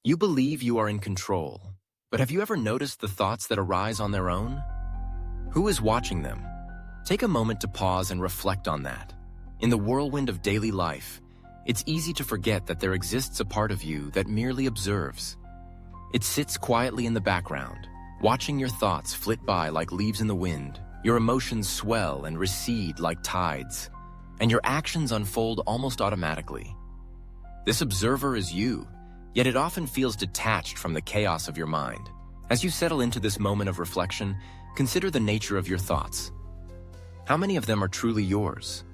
You believe you are in control, but have you ever noticed the thoughts that arise on their own? Who is watching them? Take a moment to pause and reflect on that. In the whirlwind of daily life, it's easy to forget that there exists a part of you that merely observes. It sits quietly in the background, watching your thoughts flit by like leaves in the wind, your emotions swell and recede like tides, and your actions unfold almost automatically. This observer is you, yet it often feels detached from the chaos of your mind. As you settle into this moment of reflection, consider the nature of your thoughts. How many of them are truly yours?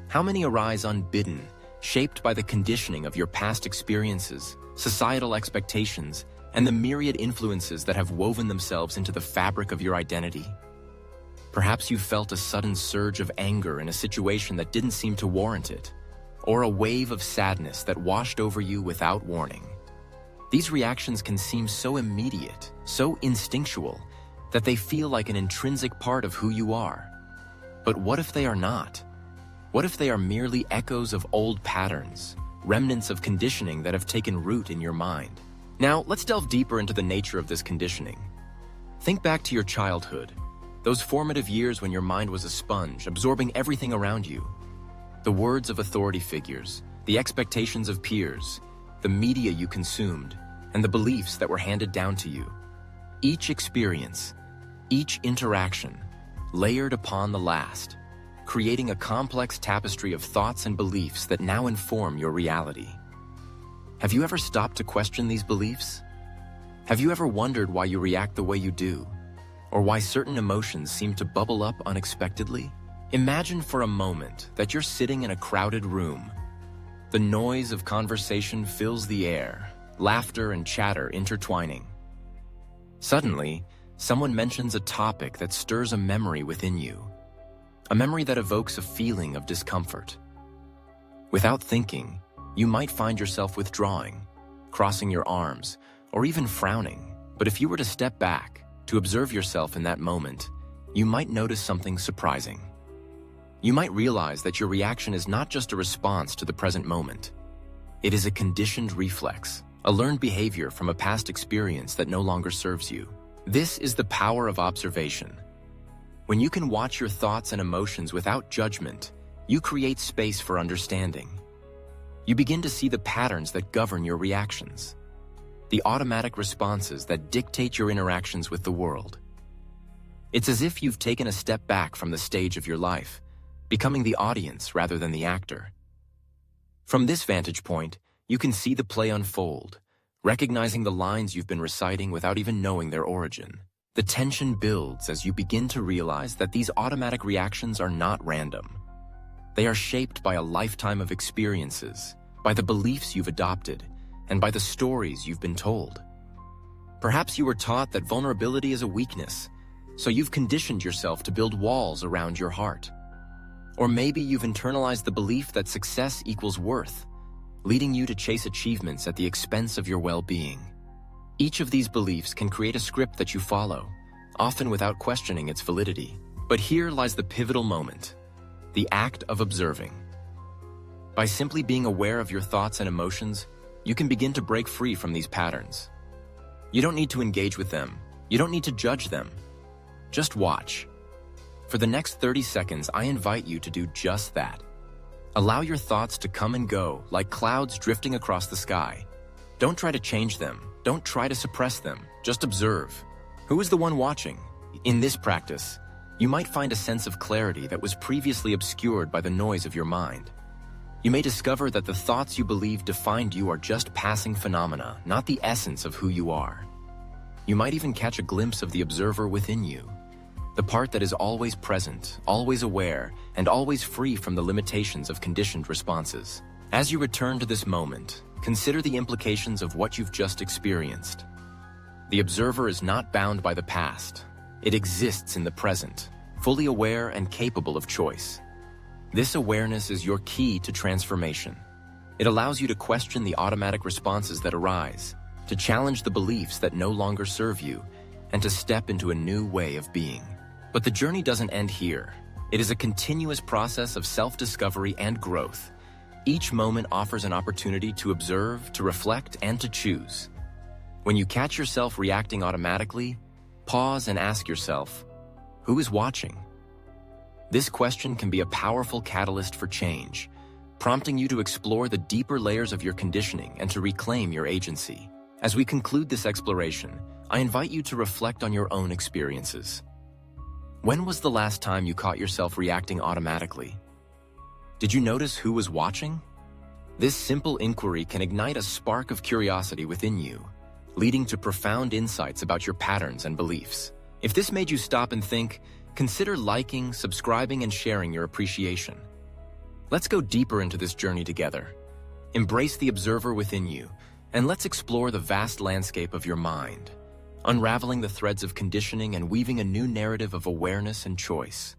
How many arise unbidden, shaped by the conditioning of your past experiences, societal expectations, and the myriad influences that have woven themselves into the fabric of your identity? Perhaps you felt a sudden surge of anger in a situation that didn't seem to warrant it, or a wave of sadness that washed over you without warning. These reactions can seem so immediate, so instinctual, that they feel like an intrinsic part of who you are. But what if they are not? What if they are merely echoes of old patterns, remnants of conditioning that have taken root in your mind? Now, let's delve deeper into the nature of this conditioning. Think back to your childhood, those formative years when your mind was a sponge, absorbing everything around you. The words of authority figures, the expectations of peers, the media you consumed, and the beliefs that were handed down to you. Each experience, each interaction, layered upon the last, creating a complex tapestry of thoughts and beliefs that now inform your reality. Have you ever stopped to question these beliefs? Have you ever wondered why you react the way you do, or why certain emotions seem to bubble up unexpectedly? Imagine for a moment that you're sitting in a crowded room. The noise of conversation fills the air, laughter and chatter intertwining. Suddenly, someone mentions a topic that stirs a memory within you, a memory that evokes a feeling of discomfort. Without thinking, you might find yourself withdrawing, crossing your arms, or even frowning. But if you were to step back, to observe yourself in that moment, you might notice something surprising. You might realize that your reaction is not just a response to the present moment. It is a conditioned reflex, a learned behavior from a past experience that no longer serves you. This is the power of observation. When you can watch your thoughts and emotions without judgment, you create space for understanding. You begin to see the patterns that govern your reactions, the automatic responses that dictate your interactions with the world. It's as if you've taken a step back from the stage of your life, becoming the audience rather than the actor. From this vantage point, you can see the play unfold, recognizing the lines you've been reciting without even knowing their origin. The tension builds as you begin to realize that these automatic reactions are not random. They are shaped by a lifetime of experiences, by the beliefs you've adopted, and by the stories you've been told. Perhaps you were taught that vulnerability is a weakness, so you've conditioned yourself to build walls around your heart. Or maybe you've internalized the belief that success equals worth, leading you to chase achievements at the expense of your well-being. Each of these beliefs can create a script that you follow, often without questioning its validity. But here lies the pivotal moment, the act of observing. By simply being aware of your thoughts and emotions, you can begin to break free from these patterns. You don't need to engage with them. You don't need to judge them. Just watch. For the next 30 seconds, I invite you to do just that. Allow your thoughts to come and go like clouds drifting across the sky. Don't try to change them. Don't try to suppress them. Just observe. Who is the one watching? In this practice, you might find a sense of clarity that was previously obscured by the noise of your mind. You may discover that the thoughts you believe defined you are just passing phenomena, not the essence of who you are. You might even catch a glimpse of the observer within you, the part that is always present, always aware, and always free from the limitations of conditioned responses. As you return to this moment, consider the implications of what you've just experienced. The observer is not bound by the past. It exists in the present, fully aware and capable of choice. This awareness is your key to transformation. It allows you to question the automatic responses that arise, to challenge the beliefs that no longer serve you, and to step into a new way of being. But the journey doesn't end here. It is a continuous process of self-discovery and growth. Each moment offers an opportunity to observe, to reflect, and to choose. When you catch yourself reacting automatically, pause and ask yourself, who is watching? This question can be a powerful catalyst for change, prompting you to explore the deeper layers of your conditioning and to reclaim your agency. As we conclude this exploration, I invite you to reflect on your own experiences. When was the last time you caught yourself reacting automatically? Did you notice who was watching? This simple inquiry can ignite a spark of curiosity within you, leading to profound insights about your patterns and beliefs. If this made you stop and think, consider liking, subscribing, and sharing your appreciation. Let's go deeper into this journey together. Embrace the observer within you, and let's explore the vast landscape of your mind, unraveling the threads of conditioning and weaving a new narrative of awareness and choice.